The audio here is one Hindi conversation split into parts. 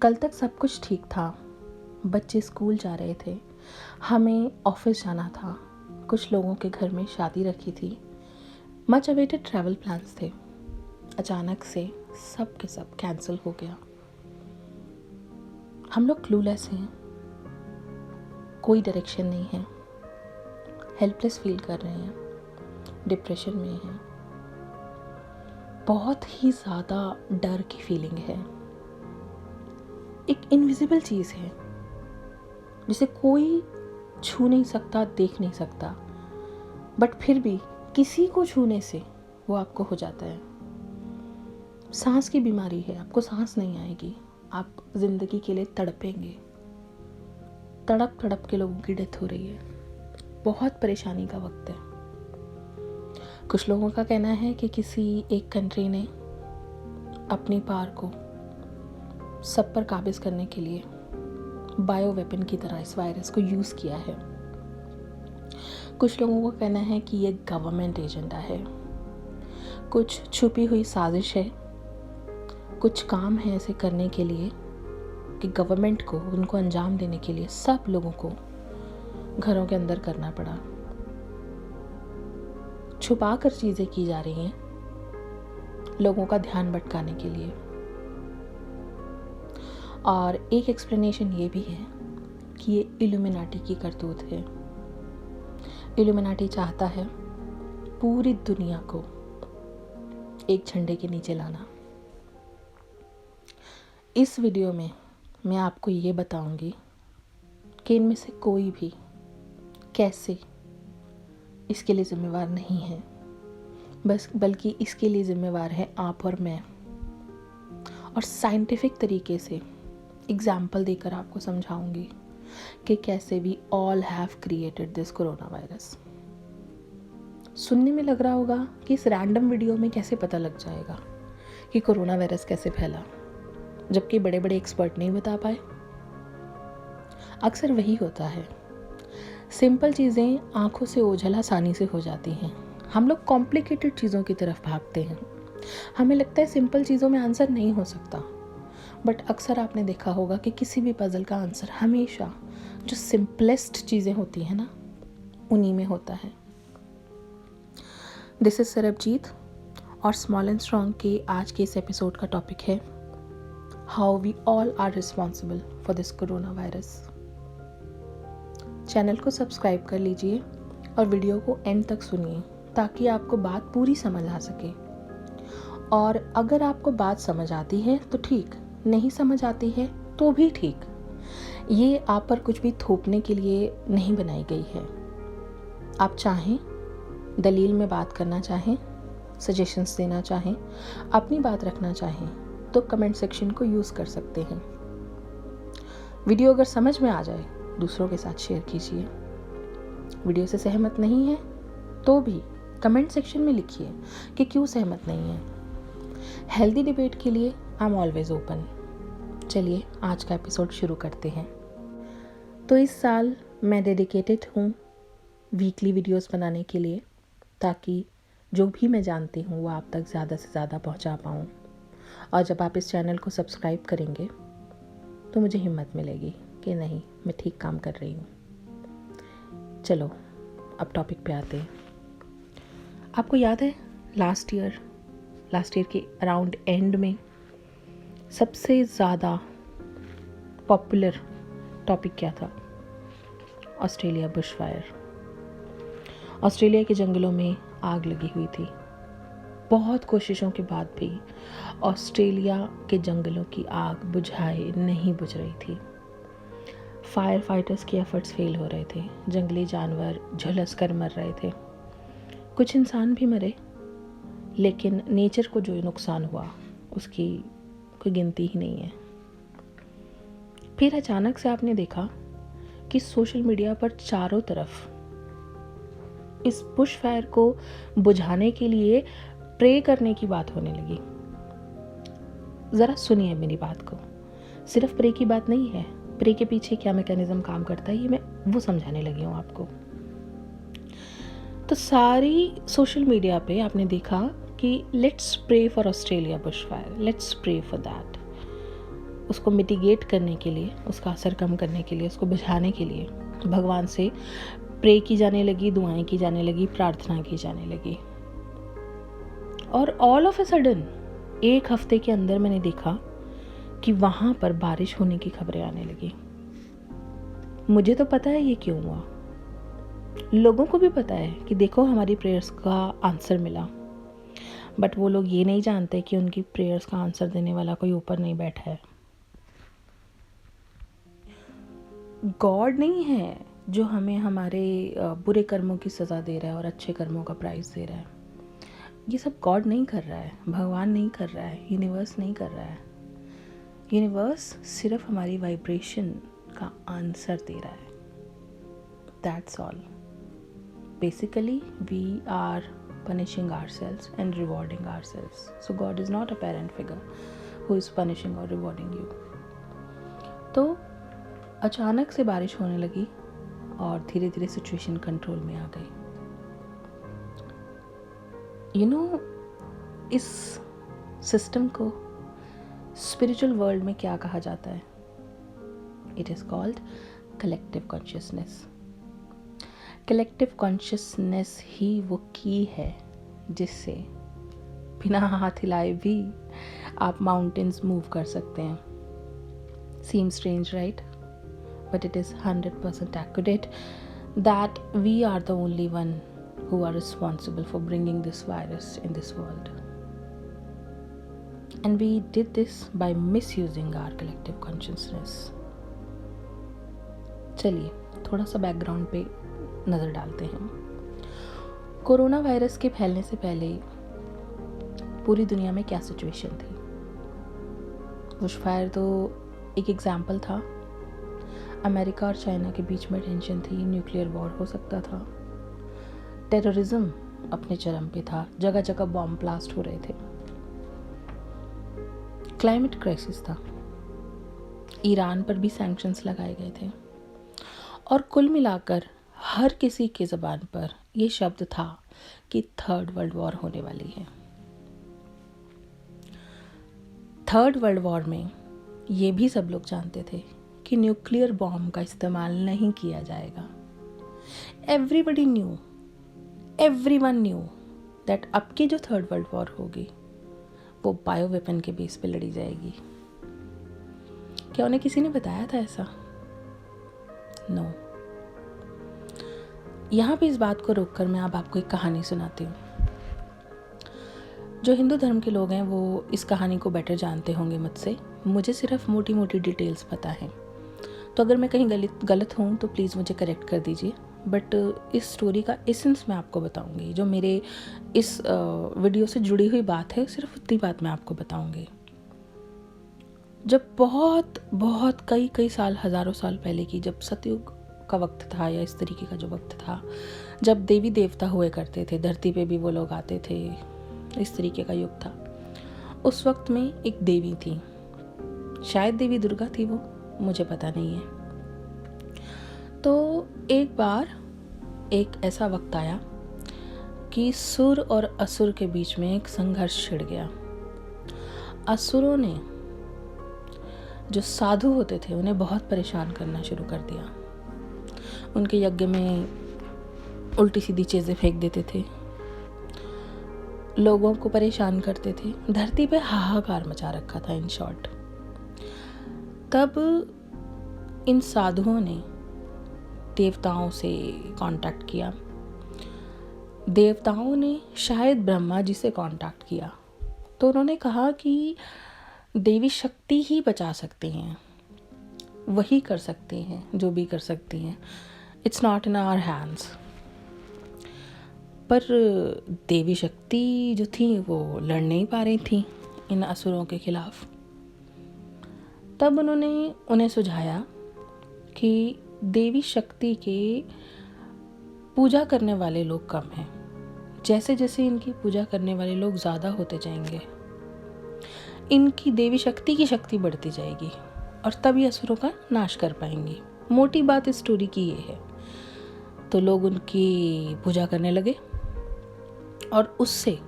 कल तक सब कुछ ठीक था। बच्चे स्कूल जा रहे थे, हमें ऑफिस जाना था, कुछ लोगों के घर में शादी रखी थी, मच अवेटेड ट्रैवल प्लान्स थे। अचानक से सब के सब कैंसिल हो गया। हम लोग क्लूलेस हैं, कोई डायरेक्शन नहीं है, हेल्पलेस फील कर रहे हैं, डिप्रेशन में हैं, बहुत ही ज़्यादा डर की फीलिंग है। एक इनविजिबल चीज़ है जिसे कोई छू नहीं सकता, देख नहीं सकता, बट फिर भी किसी को छूने से वो आपको हो जाता है। सांस की बीमारी है, आपको सांस नहीं आएगी, आप जिंदगी के लिए तड़पेंगे। तड़प तड़प के लोगों की डेथ हो रही है। बहुत परेशानी का वक्त है। कुछ लोगों का कहना है कि किसी एक कंट्री ने अपनी पावर को सब पर काबिज करने के लिए बायो वेपन की तरह इस वायरस को यूज़ किया है। कुछ लोगों का कहना है कि ये गवर्नमेंट एजेंडा है, कुछ छुपी हुई साजिश है, कुछ काम है ऐसे करने के लिए कि गवर्नमेंट को उनको अंजाम देने के लिए सब लोगों को घरों के अंदर करना पड़ा। छुपा कर चीज़ें की जा रही हैं लोगों का ध्यान भटकाने के लिए। और एक एक्सप्लेनेशन ये भी है कि ये इल्यूमिनाटी की करतूत है। इल्यूमिनाटी चाहता है पूरी दुनिया को एक झंडे के नीचे लाना। इस वीडियो में मैं आपको ये बताऊंगी कि इनमें से कोई भी कैसे इसके लिए जिम्मेवार नहीं है, बल्कि इसके लिए जिम्मेवार है आप और मैं। और साइंटिफिक तरीके से एग्जाम्पल देकर आपको समझाऊंगी कि कैसे we all have created this corona virus. सुनने में लग रहा होगा कि इस रैंडम वीडियो में कैसे पता लग जाएगा कि कोरोना वायरस कैसे फैला, जबकि बड़े बड़े एक्सपर्ट नहीं बता पाए। अक्सर वही होता है, सिंपल चीज़ें आंखों से ओझल आसानी से हो जाती हैं। हम लोग कॉम्प्लिकेटेड चीज़ों की तरफ भागते हैं। हमें लगता है सिंपल चीज़ों में आंसर नहीं हो सकता, बट अक्सर आपने देखा होगा कि किसी भी पजल का आंसर हमेशा जो सिंपलेस्ट चीज़ें होती हैं ना, उन्हीं में होता है। दिस इज सरबजीत और स्मॉल एंड स्ट्रॉन्ग के आज के इस एपिसोड का टॉपिक है how we all are responsible for this corona virus. Channel को सब्सक्राइब कर लीजिए और वीडियो को एंड तक सुनिए ताकि आपको बात पूरी समझ आ सके। और अगर आपको बात समझ आती है तो ठीक, नहीं समझ आती है तो भी ठीक। ये आप पर कुछ भी थोपने के लिए नहीं बनाई गई है। आप चाहें दलील में बात करना चाहें, सजेशंस देना चाहें, अपनी बात रखना चाहें तो कमेंट सेक्शन को यूज़ कर सकते हैं। वीडियो अगर समझ में आ जाए दूसरों के साथ शेयर कीजिए। वीडियो से सहमत नहीं है तो भी कमेंट सेक्शन में लिखिए कि क्यों सहमत नहीं है। हेल्दी डिबेट के लिए आई एम ऑलवेज ओपन। चलिए आज का एपिसोड शुरू करते हैं। तो इस साल मैं डेडिकेटेड हूँ वीकली वीडियोस बनाने के लिए, ताकि जो भी मैं जानती हूँ वो आप तक ज़्यादा से ज़्यादा पहुँचा पाऊँ। और जब आप इस चैनल को सब्सक्राइब करेंगे तो मुझे हिम्मत मिलेगी कि नहीं, मैं ठीक काम कर रही हूँ। चलो अब टॉपिक पे आते हैं। आपको याद है लास्ट ईयर के अराउंड एंड में सबसे ज़्यादा पॉपुलर टॉपिक क्या था? Australia bushfire. ऑस्ट्रेलिया के जंगलों में आग लगी हुई थी। बहुत कोशिशों के बाद भी ऑस्ट्रेलिया के जंगलों की आग बुझाए नहीं बुझ रही थी। फायर फाइटर्स के एफर्ट्स फेल हो रहे थे। जंगली जानवर झुलस कर मर रहे थे, कुछ इंसान भी मरे, लेकिन नेचर को जो नुकसान हुआ उसकी कोई गिनती ही नहीं है। फिर अचानक से आपने देखा कि सोशल मीडिया पर चारों तरफ इस बुश फायर को बुझाने के लिए प्रे करने की बात होने लगी। ज़रा सुनिए मेरी बात को, सिर्फ प्रे की बात नहीं है। प्रे के पीछे क्या मैकेनिज्म काम करता है ये मैं वो समझाने लगी हूँ आपको। तो सारी सोशल मीडिया पे आपने देखा कि let's pray for Australia bushfire, let's pray for that. उसको मिटिगेट करने के लिए, उसका असर कम करने के लिए, उसको बुझाने के लिए भगवान से प्रे की जाने लगी, दुआएं की जाने लगी, प्रार्थना की जाने लगी। और ऑल ऑफ ए सडन 1 हफ्ते के अंदर मैंने देखा कि वहाँ पर बारिश होने की खबरें आने लगी। मुझे तो पता है ये क्यों हुआ, लोगों को भी पता है कि देखो हमारी प्रेयर्स का आंसर मिला, बट वो लोग ये नहीं जानते कि उनकी प्रेयर्स का आंसर देने वाला कोई ऊपर नहीं बैठा है। गॉड नहीं है जो हमें हमारे बुरे कर्मों की सज़ा दे रहा है और अच्छे कर्मों का प्राइज़ दे रहा है। ये सब गॉड नहीं कर रहा है, भगवान नहीं कर रहा है, यूनिवर्स नहीं कर रहा है। यूनिवर्स सिर्फ हमारी वाइब्रेशन का आंसर दे रहा है, that's all. Basically we are punishing ourselves and rewarding ourselves. So God is not a parent figure who is punishing or rewarding you. तो अचानक से बारिश होने लगी और धीरे धीरे सिचुएशन कंट्रोल में आ गई। इस सिस्टम को स्पिरिचुअल वर्ल्ड में क्या कहा जाता है? It is called collective consciousness. Collective consciousness ही वो की है जिससे बिना हाथ हिलाए भी आप माउंटेन्स मूव कर सकते हैं। Seem strange right, but it is 100% accurate that we are the only one who are responsible for bringing this virus in this world. And we did this by misusing our collective consciousness. चलिए थोड़ा सा बैकग्राउंड पे नज़र डालते हैं। कोरोना वायरस के फैलने से पहले पूरी दुनिया में क्या सिचुएशन थी? बुशफायर तो एक एग्जाम्पल था। अमेरिका और चाइना के बीच में टेंशन थी, न्यूक्लियर वॉर हो सकता था। टेररिज्म अपने चरम पे था, जगह जगह बॉम्ब ब्लास्ट हो रहे थे। क्लाइमेट क्राइसिस था, ईरान पर भी सैंक्शंस लगाए गए थे। और कुल मिलाकर हर किसी की ज़बान पर ये शब्द था कि 3rd वर्ल्ड वॉर होने वाली है। 3rd वर्ल्ड वॉर में ये भी सब लोग जानते थे कि न्यूक्लियर बॉम्ब का इस्तेमाल नहीं किया जाएगा। Everybody knew, everyone knew that अब की जो 3rd वर्ल्ड वॉर होगी वो बायो वेपन के बेस पे लड़ी जाएगी। क्या उन्हें किसी ने बताया था ऐसा? नो। यहाँ पे इस बात को रोककर मैं अब आपको एक कहानी सुनाती हूँ। जो हिंदू धर्म के लोग हैं वो इस कहानी को बेटर जानते होंगे मुझसे। मुझे सिर्फ मोटी मोटी डिटेल्स पता हैं, तो अगर मैं कहीं गलत हूँ तो प्लीज़ मुझे करेक्ट कर दीजिए। बट इस स्टोरी का एसेंस मैं आपको बताऊँगी। जो मेरे इस वीडियो से जुड़ी हुई बात है, सिर्फ उतनी बात मैं आपको बताऊँगी। जब बहुत कई साल, हज़ारों साल पहले की, जब सतयुग का वक्त था या इस तरीके का जो वक्त था, जब देवी देवता हुए करते थे, धरती पे भी वो लोग आते थे, इस तरीके का युग था। उस वक्त में एक देवी थी, शायद देवी दुर्गा थी वो, मुझे पता नहीं है। तो एक बार एक ऐसा वक्त आया कि सुर और असुर के बीच में एक संघर्ष छिड़ गया। असुरों ने जो साधु होते थे उन्हें बहुत परेशान करना शुरू कर दिया। उनके यज्ञ में उल्टी सीधी चीज़ें फेंक देते थे, लोगों को परेशान करते थे, धरती पे हाहाकार मचा रखा था इन शॉर्ट। तब इन साधुओं ने देवताओं से कांटेक्ट किया। देवताओं ने शायद ब्रह्मा जी से कांटेक्ट किया। तो उन्होंने कहा कि देवी शक्ति ही बचा सकती हैं, वही कर सकती हैं जो भी कर सकती हैं, it's not in our hands. पर देवी शक्ति जो थी वो लड़ नहीं पा रही थी इन असुरों के खिलाफ। तब उन्होंने उन्हें सुझाया कि देवी शक्ति के पूजा करने वाले लोग कम हैं, जैसे जैसे इनकी पूजा करने वाले लोग ज़्यादा होते जाएंगे, इनकी देवी शक्ति की शक्ति बढ़ती जाएगी और तभी असुरों का नाश कर पाएंगी। मोटी बात इस स्टोरी की ये है। तो लोग उनकी पूजा करने लगे और उससे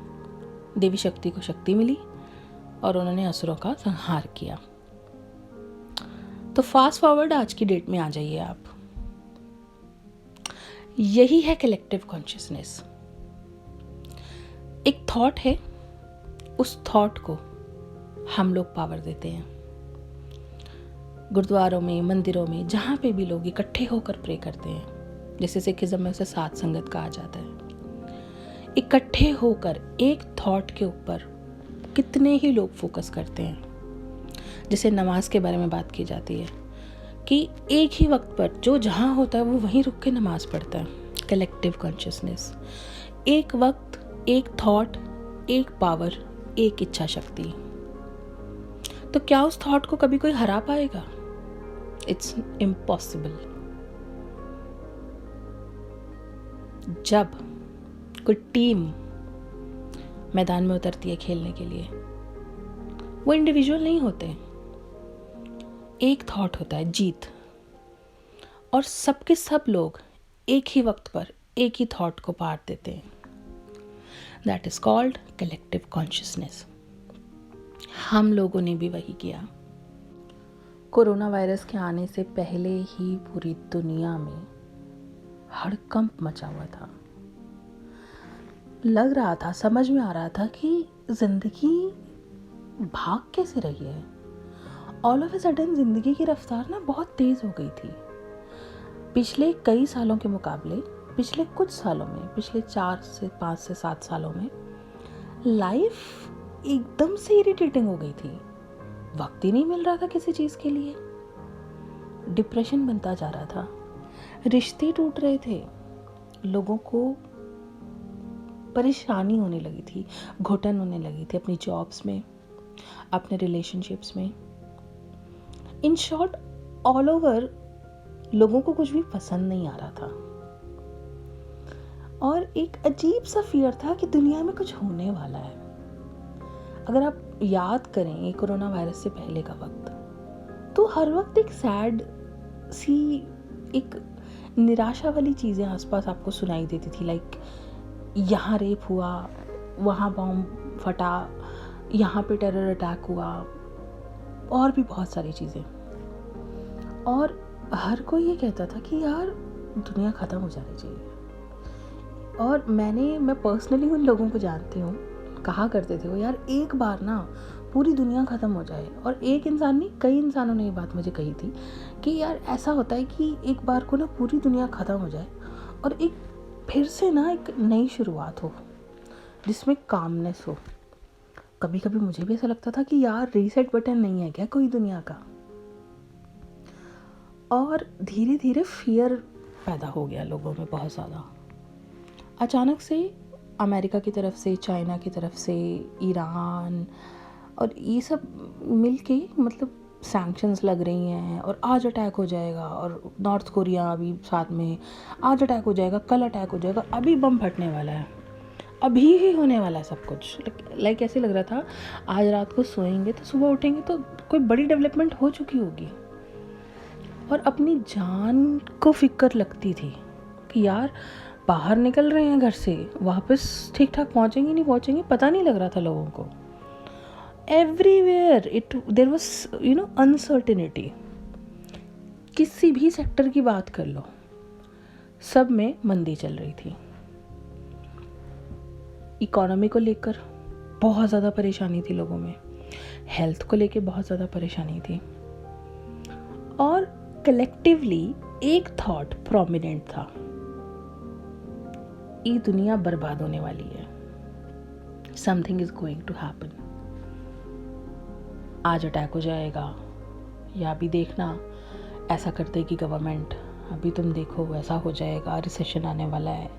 देवी शक्ति को शक्ति मिली और उन्होंने असुरों का संहार किया। तो फास्ट फॉरवर्ड आज की डेट में आ जाइए आप। यही है कलेक्टिव कॉन्शियसनेस। एक थॉट है, उस थॉट को हम लोग पावर देते हैं। गुरुद्वारों में, मंदिरों में, जहाँ पे भी लोग इकट्ठे होकर प्रे करते हैं, जैसे सिखिज्म में उसे सात संगत कहा जाता है, इकट्ठे होकर एक थॉट के ऊपर कितने ही लोग फोकस करते हैं। जैसे नमाज के बारे में बात की जाती है कि एक ही वक्त पर जो जहाँ होता है वो वहीं रुक के नमाज पढ़ता है। कलेक्टिव कॉन्शियसनेस, एक वक्त, एक थॉट, एक पावर, एक इच्छा शक्ति। तो क्या उस थॉट को कभी कोई हरा पाएगा? It's impossible. जब कोई टीम मैदान में उतरती है खेलने के लिए, वो इंडिविजुअल नहीं होते, एक थॉट होता है, जीत, और सबके सब लोग एक ही वक्त पर एक ही थॉट को पार देते हैं। That is called collective consciousness. हम लोगों ने भी वही किया। कोरोना वायरस के आने से पहले ही पूरी दुनिया में हड़कंप मचा हुआ था। लग रहा था, समझ में आ रहा था कि जिंदगी भाग कैसे रही है। ऑल ऑफ ए सडन जिंदगी की रफ्तार ना बहुत तेज हो गई थी। पिछले कई सालों के मुकाबले पिछले कुछ सालों में, पिछले 4 से 5 से 7 सालों में लाइफ एकदम से इरिटेटिंग हो गई थी। वक्त ही नहीं मिल रहा था किसी चीज़ के लिए। डिप्रेशन बनता जा रहा था, रिश्ते टूट रहे थे, लोगों को परेशानी होने लगी थी, घुटन होने लगी थी अपनी जॉब्स में, अपने रिलेशनशिप्स में। इन शॉर्ट, ऑल ओवर लोगों को कुछ भी पसंद नहीं आ रहा था और एक अजीब सा फियर था कि दुनिया में कुछ होने वाला है। अगर आप याद करें कोरोना वायरस से पहले का वक्त, तो हर वक्त एक सैड सी, एक निराशा वाली चीज़ें आसपास आपको सुनाई देती थी। लाइक यहाँ रेप हुआ, वहाँ बॉम्ब फटा, यहाँ पे टेरर अटैक हुआ, और भी बहुत सारी चीज़ें। और हर कोई ये कहता था कि यार दुनिया ख़त्म हो जानी चाहिए। और मैं पर्सनली उन लोगों को जानती हूँ, कहा करते थे वो, यार एक बार ना पूरी दुनिया ख़त्म हो जाए। और एक इंसान नहीं, कई इंसानों ने ये बात मुझे कही थी कि यार ऐसा होता है कि एक बार को ना पूरी दुनिया ख़त्म हो जाए और एक फिर से ना एक नई शुरुआत हो जिसमें कामनेस हो। कभी कभी मुझे भी ऐसा लगता था कि यार रीसेट बटन नहीं है क्या कोई दुनिया का। और धीरे धीरे फियर पैदा हो गया लोगों में बहुत ज़्यादा। अचानक से अमेरिका की तरफ से, चाइना की तरफ से, ईरान और ये सब मिलके मतलब सैंक्शंस लग रही हैं और आज अटैक हो जाएगा, और नॉर्थ कोरिया अभी साथ में, आज अटैक हो जाएगा, कल अटैक हो जाएगा, अभी बम फटने वाला है, अभी ही होने वाला है सब कुछ। लाइक ऐसे लग रहा था आज रात को सोएंगे तो सुबह उठेंगे तो कोई बड़ी डेवलपमेंट हो चुकी होगी। और अपनी जान को फिक्र लगती थी कि यार बाहर निकल रहे हैं घर से, वापस ठीक ठाक पहुँचेंगे नहीं पहुँचेंगे, पता नहीं लग रहा था लोगों को। Everywhere there was uncertainty. किसी भी सेक्टर की बात कर लो, सब में मंदी चल रही थी। इकोनॉमी को लेकर बहुत ज़्यादा परेशानी थी लोगों में, हेल्थ को लेकर बहुत ज़्यादा परेशानी थी, और कलेक्टिवली एक थॉट प्रोमिनेंट था, ये दुनिया बर्बाद होने वाली है, something is going to happen, आज अटैक हो जाएगा, या अभी देखना ऐसा कर देगी गवर्नमेंट, अभी तुम देखो ऐसा हो जाएगा, रिसेशन आने वाला है।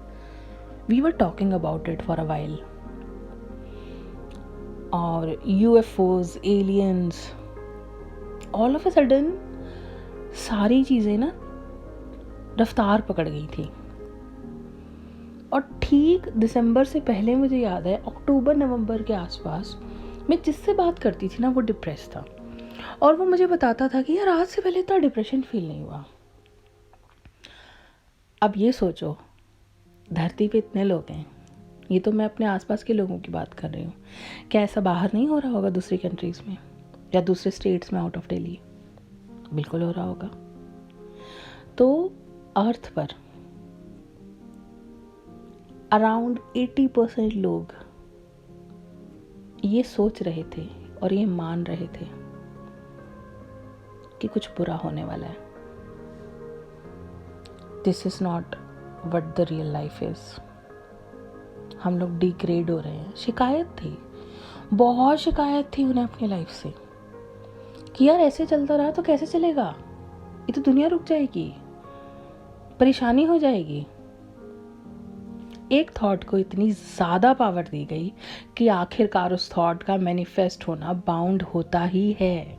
We were talking about it for a while. और UFOs, aliens, all of a sudden सारी चीज़ें ना रफ्तार पकड़ गई थी। और ठीक दिसंबर से पहले मुझे याद है, अक्टूबर नवंबर के आसपास मैं जिससे बात करती थी ना वो डिप्रेस था, और वो मुझे बताता था कि यार आज से पहले इतना डिप्रेशन फील नहीं हुआ। अब ये सोचो, धरती पे इतने लोग हैं, ये तो मैं अपने आसपास के लोगों की बात कर रही हूँ, क्या ऐसा बाहर नहीं हो रहा होगा दूसरी कंट्रीज़ में या दूसरे स्टेट्स में आउट ऑफ दिल्ली? बिल्कुल हो रहा होगा। तो अर्थ पर अराउंड 80% लोग ये सोच रहे थे और ये मान रहे थे कि कुछ बुरा होने वाला है। This is not what the real life is. हम लोग डिग्रेड हो रहे हैं। शिकायत थी, बहुत शिकायत थी उन्हें अपनी लाइफ से कि यार ऐसे चलता रहा तो कैसे चलेगा, ये तो दुनिया रुक जाएगी, परेशानी हो जाएगी। एक थॉट को इतनी ज़्यादा पावर दी गई कि आखिरकार उस थॉट का मैनिफेस्ट होना बाउंड होता ही है,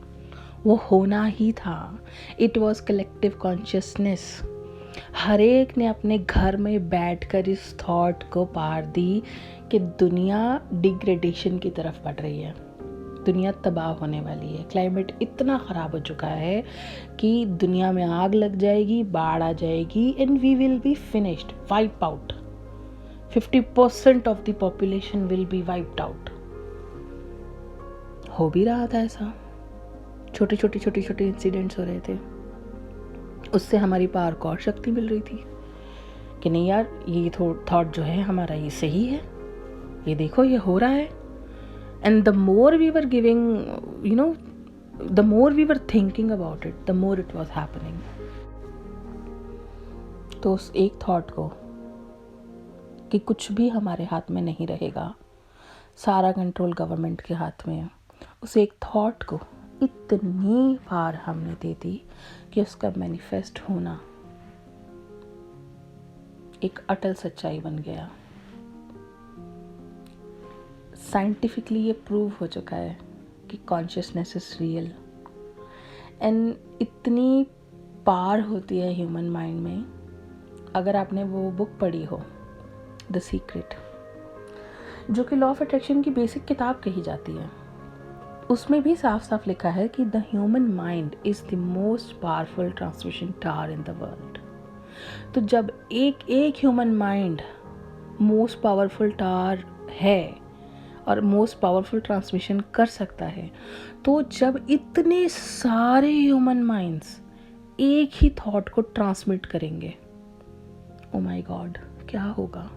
वो होना ही था। It was collective consciousness. हर एक ने अपने घर में बैठकर इस थॉट को पार दी कि दुनिया डिग्रेडेशन की तरफ बढ़ रही है, दुनिया तबाह होने वाली है, क्लाइमेट इतना ख़राब हो चुका है कि दुनिया में आग लग जाएगी, बाढ़ आ जाएगी and we will be finished, wipe out. 50% of the population will be wiped out. हो भी रहा था ऐसा, छोटे छोटे इंसिडेंट्स हो रहे थे। उससे हमारी पावर को और शक्ति मिल रही थी कि नहीं यार, ये थॉट जो है हमारा ये सही है, ये देखो ये हो रहा है। And the more we were giving, the more we were thinking about it, the more it was happening. तो उस एक थॉट को कि कुछ भी हमारे हाथ में नहीं रहेगा, सारा कंट्रोल गवर्नमेंट के हाथ में है, उस एक थॉट को इतनी बार हमने दे दी कि उसका मैनिफेस्ट होना एक अटल सच्चाई बन गया। साइंटिफिकली ये प्रूव हो चुका है कि कॉन्शियसनेस इज रियल एंड इतनी पार होती है ह्यूमन माइंड में। अगर आपने वो बुक पढ़ी हो द सीक्रेट, जो कि लॉ ऑफ अट्रैक्शन की बेसिक किताब कही जाती है, उसमें भी साफ साफ लिखा है कि the human mind is the most powerful transmission tower in the world. तो जब एक human mind most powerful tower है और मोस्ट पावरफुल ट्रांसमिशन कर सकता है, तो जब इतने सारे ह्यूमन माइंड्स एक ही थॉट को ट्रांसमिट करेंगे, ओ माय गॉड, क्या होगा?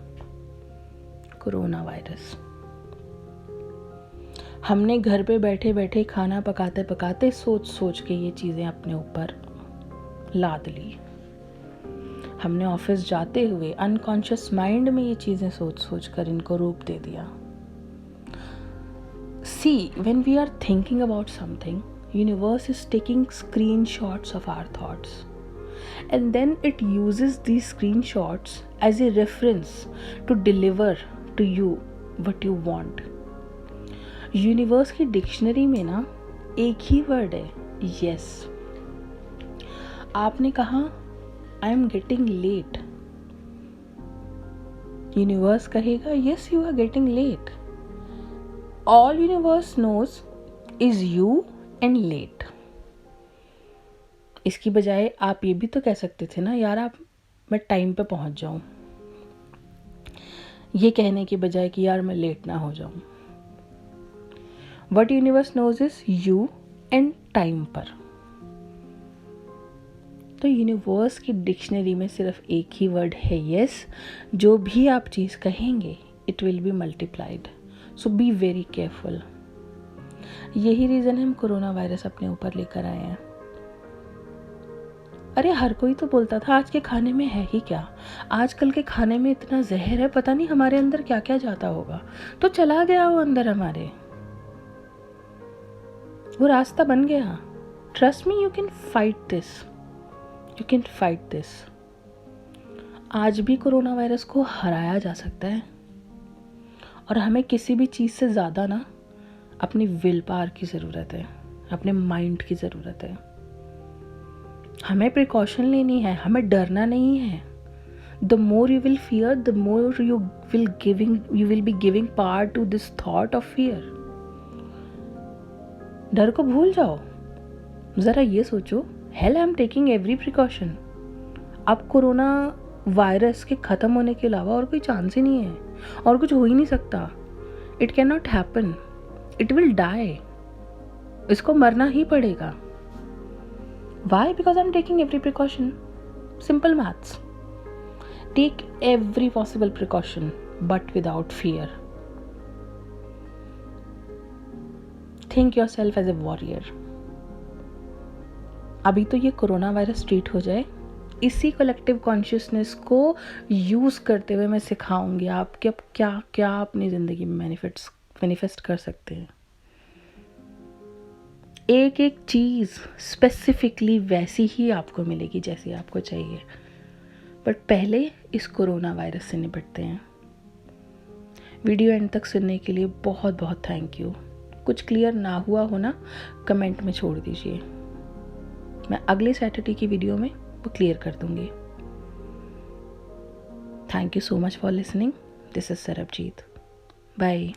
Corona virus. हमने घर पे बैठे बैठे खाना पकाते पकाते सोच के ये चीज़ें अपने ऊपर लाद ली। हमने ऑफिस जाते हुए अनकॉन्शियस माइंड में ये चीज़ें सोच कर इनको रूप दे दिया। See, when we are thinking about something, universe is taking screenshots of our thoughts, and then it uses these screenshots as a reference to deliver to you what you want. Universe की डिक्शनरी में ना एक ही वर्ड है, यस। आपने कहा I am getting late, universe कहेगा yes you are getting late. All universe knows is you and late. इसकी बजाय आप ये भी तो कह सकते थे ना, यार आप मैं टाइम पे पहुंच जाऊं, ये कहने की बजाय कि यार मैं लेट ना हो जाऊं। What universe knows is you and time पर। तो यूनिवर्स की डिक्शनरी में सिर्फ एक ही वर्ड है यस। जो भी आप चीज़ कहेंगे it will be multiplied, so be very careful. यही रीज़न हम कोरोना वायरस अपने ऊपर लेकर आए हैं। अरे हर कोई तो बोलता था आज के खाने में है ही क्या, आजकल के खाने में इतना जहर है, पता नहीं हमारे अंदर क्या क्या जाता होगा। तो चला गया वो अंदर हमारे, वो रास्ता बन गया। Trust me, you can fight this, you can fight this. आज भी कोरोना वायरस को हराया जा सकता है और हमें किसी भी चीज़ से ज़्यादा ना अपनी विल पावर की ज़रूरत है, अपने माइंड की ज़रूरत है। हमें प्रिकॉशन लेनी है, हमें डरना नहीं है। The more you will fear, the more you will be giving power to this thought of fear. डर को भूल जाओ, ज़रा ये सोचो, hell I am taking every precaution. अब कोरोना वायरस के ख़त्म होने के अलावा और कोई चांस ही नहीं है, और कुछ हो ही नहीं सकता। It can not happen, it will die, इसको मरना ही पड़ेगा। Why? Because I'm taking every precaution. Simple maths. Take every possible precaution, but without fear. Think yourself as a warrior. अभी तो ये कोरोना वायरस ट्रीट हो जाए, इसी कलेक्टिव कॉन्शियसनेस को यूज़ करते हुए मैं सिखाऊंगी आपके अब क्या क्या अपनी ज़िंदगी में मैनिफेस्ट कर सकते हैं। एक एक चीज़ स्पेसिफिकली वैसी ही आपको मिलेगी जैसी आपको चाहिए, बट पहले इस कोरोना वायरस से निपटते हैं। वीडियो एंड तक सुनने के लिए बहुत बहुत थैंक यू। कुछ क्लियर ना हुआ हो ना, कमेंट में छोड़ दीजिए, मैं अगले सैटरडे की वीडियो में वो क्लियर कर दूंगी। Thank you so much for listening. This is Sarabjit. Bye.